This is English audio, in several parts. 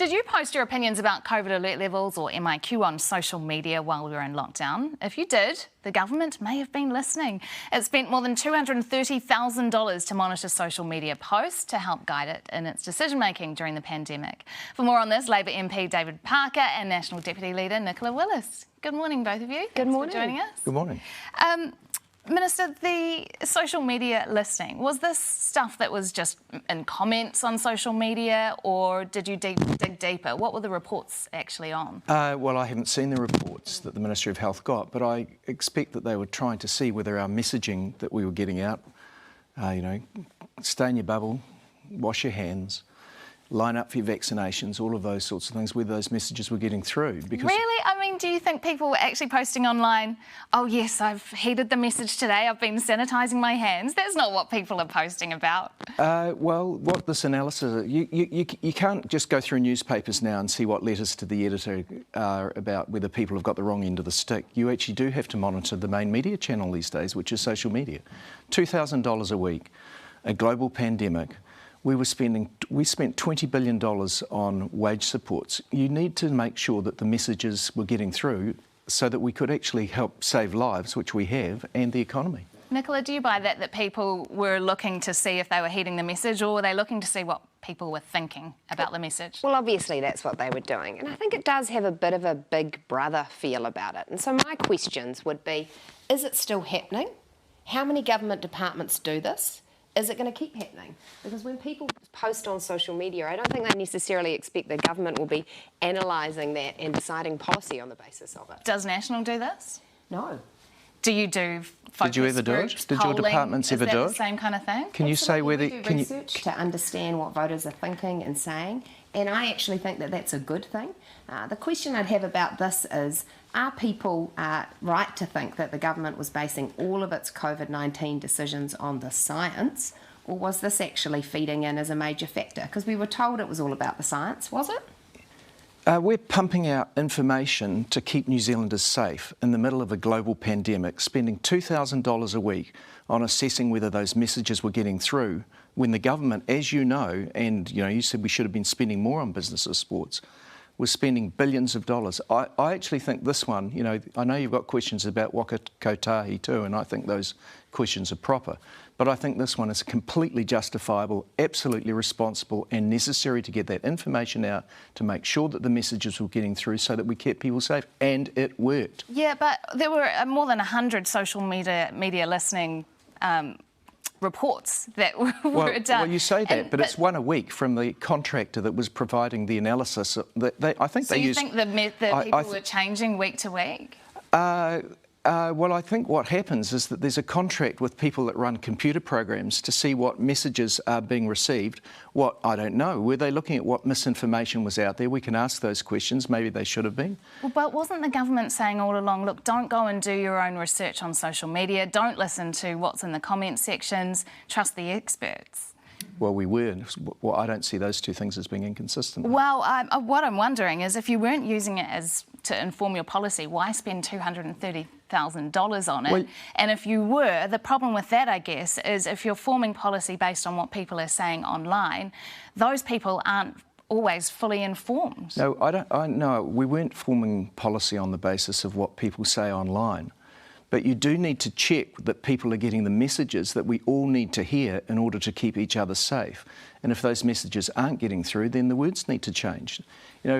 Did you post your opinions about COVID alert levels or MIQ on social media while we were in lockdown? If you did, the government may have been listening. It spent more than $230,000 to monitor social media posts to help guide it in its decision-making during the pandemic. For more on this, Labor MP David Parker and National Deputy Leader Nicola Willis. Good morning, both of you. Good morning. Thanks for joining us. Good morning. Minister, the social media listening, was this stuff that was just in comments on social media, or did you dig deeper? What were the reports actually on? Well, I haven't seen the reports that the Ministry of Health got, but I expect that they were trying to see whether our messaging that we were getting out, stay in your bubble, wash your hands, line up for your vaccinations, all of those sorts of things, whether those messages were getting through. Because really? I mean, do you think people were actually posting online, oh yes, I've heeded the message today, I've been sanitising my hands? That's not what people are posting about. Well, what this analysis, you can't just go through newspapers now and see what letters to the editor are about whether people have got the wrong end of the stick. You actually do have to monitor the main media channel these days, which is social media. $2,000 a week, a global pandemic. We spent $20 billion on wage supports. You need to make sure that the messages were getting through so that we could actually help save lives, which we have, and the economy. Nicola, do you buy that people were looking to see if they were heeding the message, or were they looking to see what people were thinking about the message? Well, obviously that's what they were doing. And I think it does have a bit of a big brother feel about it. And so my questions would be, is it still happening? How many government departments do this? Is it going to keep happening? Because when people post on social media, I don't think they necessarily expect the government will be analysing that and deciding policy on the basis of it. Does National do this? No. Do you do focus Did you ever do it? groups, Did your polling? departments ever do it? Is that the same kind of thing? Can you say whether... We do research to understand what voters are thinking and saying, and I actually think that that's a good thing. The question I'd have about this is, are people right to think that the government was basing all of its COVID-19 decisions on the science, or was this actually feeding in as a major factor? Because we were told it was all about the science, was it? We're pumping out information to keep New Zealanders safe in the middle of a global pandemic, spending $2,000 a week on assessing whether those messages were getting through, when the government, as you know, and you said we should have been spending more on business or sports, was spending billions of dollars. I actually think this one, I know you've got questions about Waka Kotahi too, and I think those questions are proper, but I think this one is completely justifiable, absolutely responsible and necessary to get that information out to make sure that the messages were getting through so that we kept people safe, and it worked. Yeah, but there were more than 100 social media listening reports that were done. Well, you say that, but it's one a week from the contractor that was providing the analysis. I think so they you used... think the people were changing week to week? Well, I think what happens is that there's a contract with people that run computer programs to see what messages are being received. I don't know. Were they looking at what misinformation was out there? We can ask those questions. Maybe they should have been. Well, but wasn't the government saying all along, look, don't go and do your own research on social media, don't listen to what's in the comment sections, trust the experts? Well, we were. Well, I don't see those two things as being inconsistent. Well, what I'm wondering is, if you weren't using it to inform your policy, why spend $230,000 on it? Well, and if you were, the problem with that, I guess, is if you're forming policy based on what people are saying online, those people aren't always fully informed. No, no, we weren't forming policy on the basis of what people say online. But you do need to check that people are getting the messages that we all need to hear in order to keep each other safe. And if those messages aren't getting through, then the words need to change. The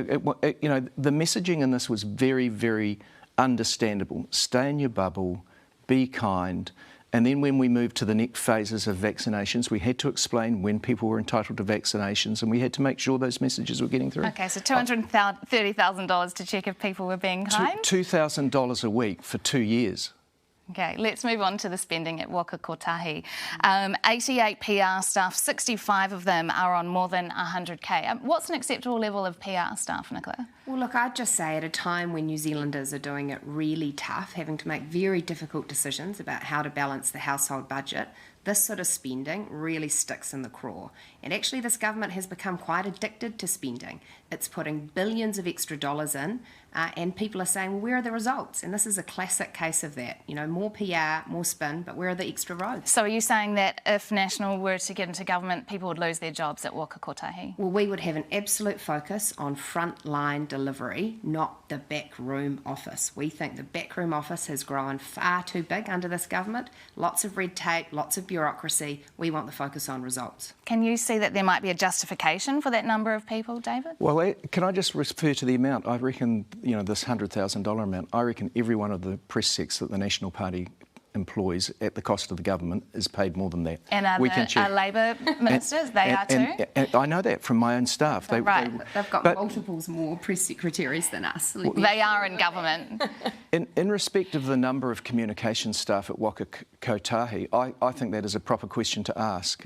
messaging in this was very, very understandable. Stay in your bubble, be kind. And then when we moved to the next phases of vaccinations, we had to explain when people were entitled to vaccinations, and we had to make sure those messages were getting through. OK, so $230,000 to check if people were being kind? $2,000 a week for 2 years. OK, let's move on to the spending at Waka Kotahi. 88 PR staff, 65 of them are on more than 100K. What's an acceptable level of PR staff, Nicola? Well, look, I'd just say at a time when New Zealanders are doing it really tough, having to make very difficult decisions about how to balance the household budget, this sort of spending really sticks in the craw. And actually this government has become quite addicted to spending. It's putting billions of extra dollars in, and people are saying, well, where are the results? And this is a classic case of that. You know, more PR, more spin, but where are the extra roads? So are you saying that if National were to get into government, people would lose their jobs at Waka Kotahi? Well, we would have an absolute focus on frontline delivery, not the backroom office. We think the backroom office has grown far too big under this government. Lots of red tape, lots of bureaucracy. We want the focus on results. Can you see that there might be a justification for that number of people, David? Well, can I just refer to the amount? I reckon, you know, this $100,000 amount, I reckon every one of the press sects that the National Party employs at the cost of the government is paid more than that. And are Labor ministers, they are too? And I know that from my own staff. They've got multiples more press secretaries than us. They are in government. In respect of the number of communications staff at Waka Kotahi, I think that is a proper question to ask.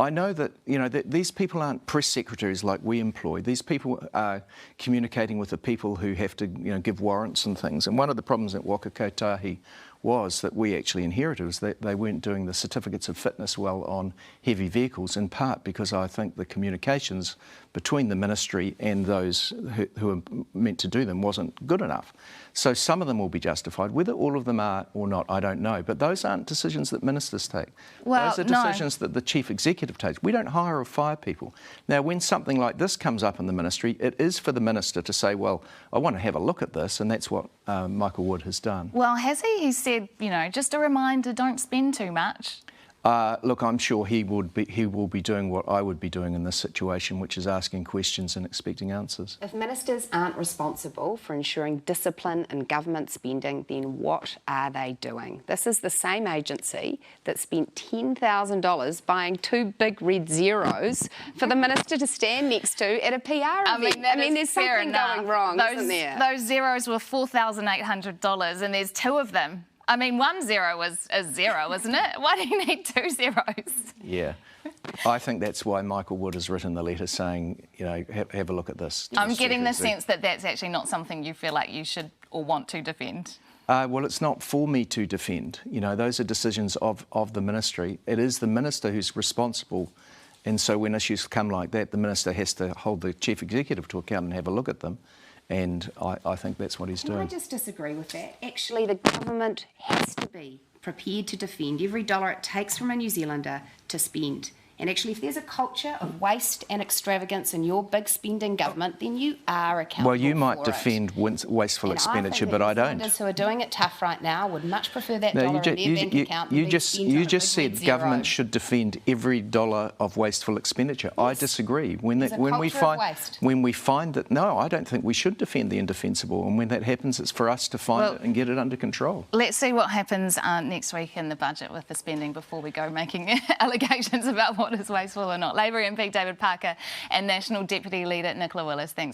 I know that, you know, that these people aren't press secretaries like we employ. These people are communicating with the people who have to, you know, give warrants and things. And one of the problems at Waka Kotahi was that we actually inherited was that they weren't doing the certificates of fitness well on heavy vehicles, in part because I think the communications between the ministry and those who are meant to do them wasn't good enough. So some of them will be justified. Whether all of them are or not, I don't know. But those aren't decisions that ministers take. Well, those are decisions that the chief executive takes. We don't hire or fire people. Now, when something like this comes up in the ministry, it is for the minister to say, well, I want to have a look at this, and that's what Michael Wood has done. Well, has he? He said, you know, just a reminder, don't spend too much. Look, I'm sure he will be doing what I would be doing in this situation, which is asking questions and expecting answers. If ministers aren't responsible for ensuring discipline in government spending, then what are they doing? This is the same agency that spent $10,000 buying 2 big red zeros for the minister to stand next to at a PR event. I mean, there's something going wrong, isn't there? Those zeros were $4,800, and there's 2 of them. I mean, 1 zero was a zero, isn't it? Why do you need 2 zeros? Yeah. I think that's why Michael Wood has written the letter saying, you know, have a look at this. I'm getting the sense that that's actually not something you feel like you should or want to defend. Well, it's not for me to defend. You know, those are decisions of the ministry. It is the minister who's responsible. And so when issues come like that, the minister has to hold the chief executive to account and have a look at them. And I think that's what he's doing. Can I just disagree with that? Actually, the government has to be prepared to defend every dollar it takes from a New Zealander to spend. And actually, if there's a culture of waste and extravagance in your big spending government, then you are accountable for it. Well, you might defend wasteful expenditure, but I don't. Those who are doing it tough right now would much prefer that dollar in their bank account. You just said government should defend every dollar of wasteful expenditure. Yes. I disagree. When we find that, no, I don't think we should defend the indefensible. And when that happens, it's for us to find it and get it under control. Let's see what happens next week in the budget with the spending before we go making allegations about what is wasteful or not. Labour MP David Parker and National Deputy Leader Nicola Willis, thanks.